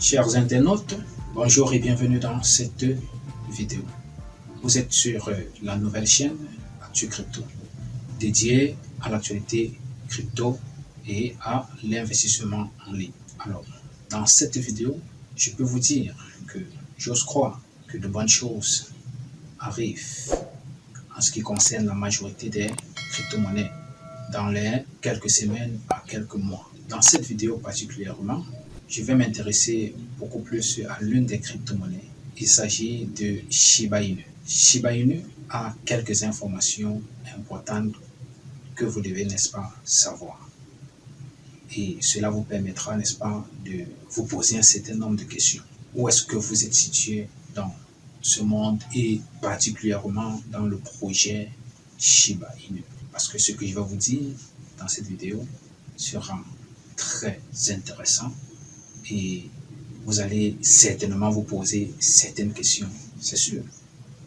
Chers internautes, bonjour et bienvenue dans cette vidéo. Vous êtes sur la nouvelle chaîne Actu Crypto, dédiée à l'actualité crypto et à l'investissement en ligne. Alors, dans cette vidéo, je peux vous dire que j'ose croire que de bonnes choses arrivent en ce qui concerne la majorité des crypto-monnaies dans les quelques semaines à quelques mois. Dans cette vidéo particulièrement, je vais m'intéresser beaucoup plus à l'une des crypto-monnaies. Il s'agit de Shiba Inu. Shiba Inu a quelques informations importantes que vous devez, n'est-ce pas, savoir. Et cela vous permettra, n'est-ce pas, de vous poser un certain nombre de questions. Où est-ce que vous êtes situé dans ce monde et particulièrement dans le projet Shiba Inu? Parce que ce que je vais vous dire dans cette vidéo sera très intéressant et vous allez certainement vous poser certaines questions, c'est sûr.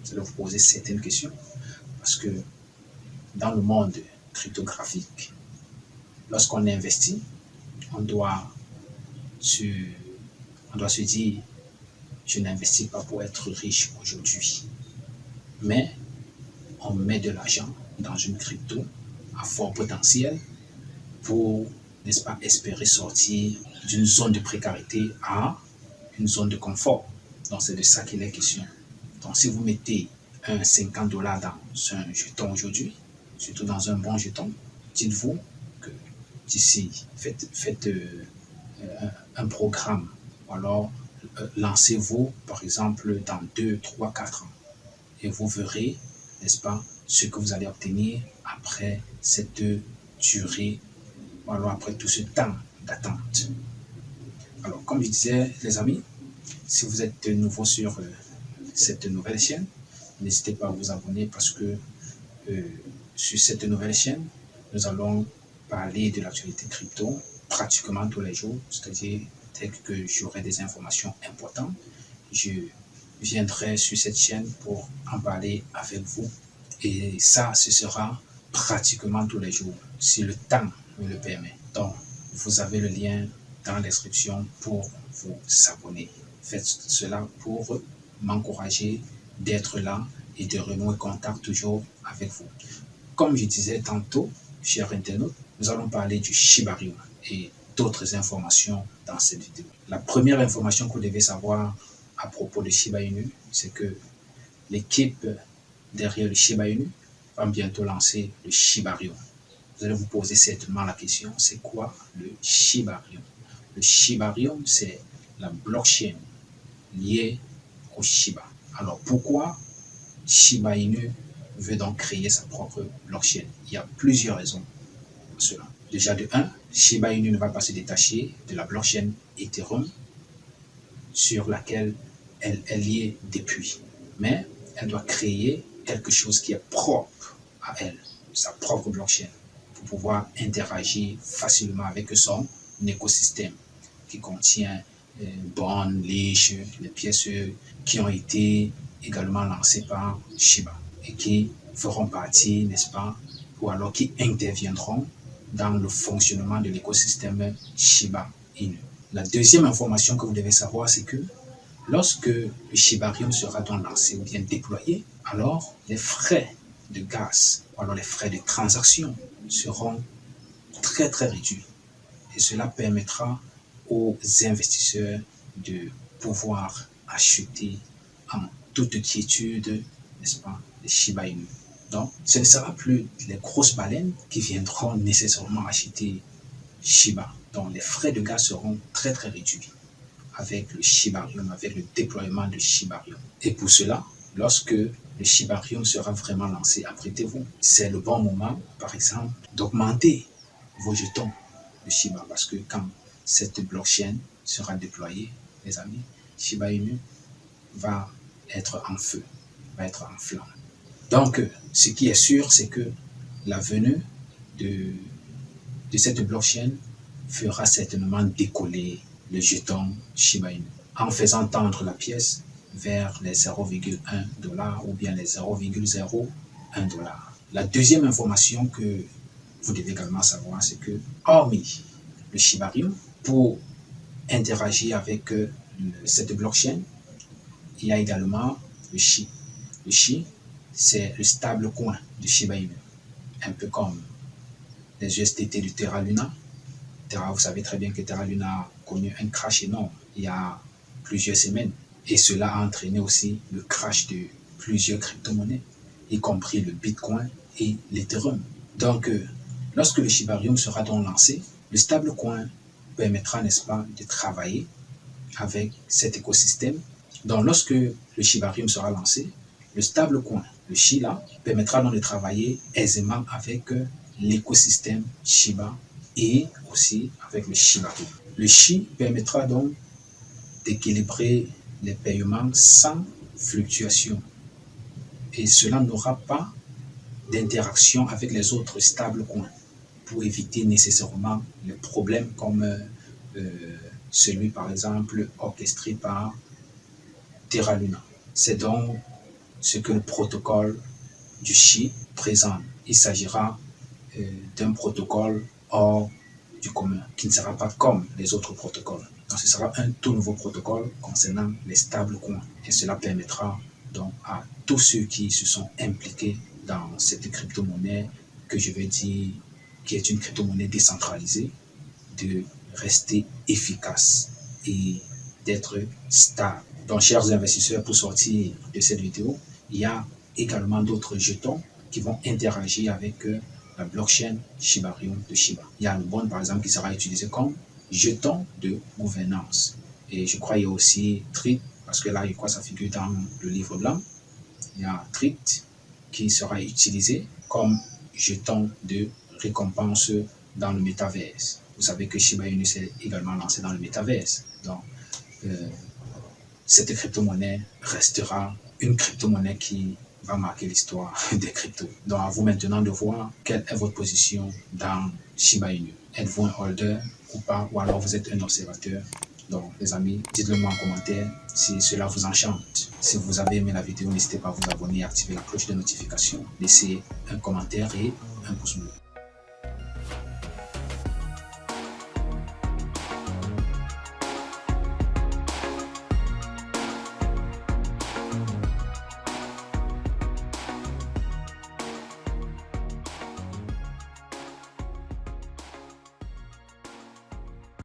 Vous allez vous poser certaines questions parce que dans le monde cryptographique, lorsqu'on investit, on doit se dire, je n'investis pas pour être riche aujourd'hui, mais on met de l'argent dans une crypto à fort potentiel pour, n'est-ce pas, espérer sortir d'une zone de précarité à une zone de confort. Donc, c'est de ça qu'il est question. Donc, si vous mettez un $50 dans un jeton aujourd'hui, surtout dans un bon jeton, dites-vous que d'ici, faites un programme. Ou alors, lancez-vous, par exemple, dans 2, 3, 4 ans. Et vous verrez, n'est-ce pas, ce que vous allez obtenir après cette durée, ou alors après tout ce temps d'attente. Alors, comme je disais, les amis, si vous êtes nouveau sur cette nouvelle chaîne, n'hésitez pas à vous abonner parce que sur cette nouvelle chaîne, nous allons parler de l'actualité crypto pratiquement tous les jours, c'est-à-dire dès que j'aurai des informations importantes, je viendrai sur cette chaîne pour en parler avec vous. Et ça, ce sera pratiquement tous les jours, si le temps me le permet. Donc, vous avez le lien dans la description pour vous abonner. Faites cela pour m'encourager d'être là et de renouer contact toujours avec vous. Comme je disais tantôt, chers internautes, nous allons parler du Shiba Inu et d'autres informations dans cette vidéo. La première information que vous devez savoir à propos de Shiba Inu, c'est que l'équipe derrière le Shiba Inu va bientôt lancer le Shibarium. Vous allez vous poser certainement la question, c'est quoi le Shibarium? Le Shibarium, c'est la blockchain liée au Shiba. Alors pourquoi Shiba Inu veut donc créer sa propre blockchain? Il y a plusieurs raisons pour cela. Déjà de 1, Shiba Inu ne va pas se détacher de la blockchain Ethereum sur laquelle elle est liée depuis. Mais elle doit créer quelque chose qui est propre à elle, sa propre blockchain, pour pouvoir interagir facilement avec son écosystème qui contient bornes, leash, les pièces qui ont été également lancées par Shiba et qui feront partie, n'est-ce pas, ou alors qui interviendront dans le fonctionnement de l'écosystème Shiba Inu. La deuxième information que vous devez savoir, c'est que lorsque le Shibarium sera donc lancé ou bien déployé, alors les frais de gaz, ou alors les frais de transaction seront très très réduits. Et cela permettra aux investisseurs de pouvoir acheter en toute quiétude, n'est-ce pas, les Shiba Inu. Donc, ce ne sera plus les grosses baleines qui viendront nécessairement acheter Shiba. Donc, les frais de gaz seront très très réduits avec le Shibarium, avec le déploiement de Shibarium. Et pour cela, lorsque le Shibarium sera vraiment lancé, apprêtez-vous. C'est le bon moment, par exemple, d'augmenter vos jetons de Shiba. Parce que quand cette blockchain sera déployée, les amis, Shiba Inu va être en feu, va être en flamme. Donc, ce qui est sûr, c'est que la venue de cette blockchain fera certainement décoller le jeton Shiba Inu en faisant tendre la pièce vers les 0,1 $ ou bien les 0,01 $. La deuxième information que vous devez également savoir, c'est que hormis le Shibarium, pour interagir avec cette blockchain, il y a également le SHI. Le SHI, c'est le stable coin de Shiba Inu, un peu comme les USDT de Terra Luna. Vous savez très bien que Terra Luna a connu un crash énorme il y a plusieurs semaines. Et cela a entraîné aussi le crash de plusieurs crypto-monnaies, y compris le Bitcoin et l'Ethereum. Donc, lorsque le Shibarium sera donc lancé, le stablecoin permettra, n'est-ce pas, de travailler avec cet écosystème. Donc, lorsque le Shibarium sera lancé, le stablecoin, le SHI-là, permettra donc de travailler aisément avec l'écosystème Shiba et aussi avec le Shibarium. Le SHI permettra donc d'équilibrer les paiements sans fluctuation. Et cela n'aura pas d'interaction avec les autres stablecoins pour éviter nécessairement les problèmes comme celui, par exemple, orchestré par Terra Luna. C'est donc ce que le protocole du SHI présente. Il s'agira d'un protocole hors du commun, qui ne sera pas comme les autres protocoles. Donc, ce sera un tout nouveau protocole concernant les stablecoins. Et cela permettra donc à tous ceux qui se sont impliqués dans cette crypto-monnaie, que je vais dire qui est une crypto-monnaie décentralisée, de rester efficace et d'être stable. Donc, chers investisseurs, pour sortir de cette vidéo, il y a également d'autres jetons qui vont interagir avec la blockchain Shibarium de Shiba. Il y a le bond, par exemple, qui sera utilisé comme jeton de gouvernance. Et je crois qu'il y a aussi TRIT, parce que là, je crois que ça figure dans le livre blanc. Il y a TRIT qui sera utilisé comme jeton de récompense dans le métaverse. Vous savez que Shiba Inu s'est également lancé dans le métaverse. Donc, cette crypto-monnaie restera une crypto-monnaie qui va marquer l'histoire des cryptos. Donc, à vous maintenant de voir quelle est votre position dans Shiba Inu. Êtes-vous un holder ou pas, ou alors vous êtes un observateur? Donc, les amis, dites-le moi en commentaire si cela vous enchante. Si vous avez aimé la vidéo, n'hésitez pas à vous abonner et activer la cloche de notification. Laissez un commentaire et un pouce bleu.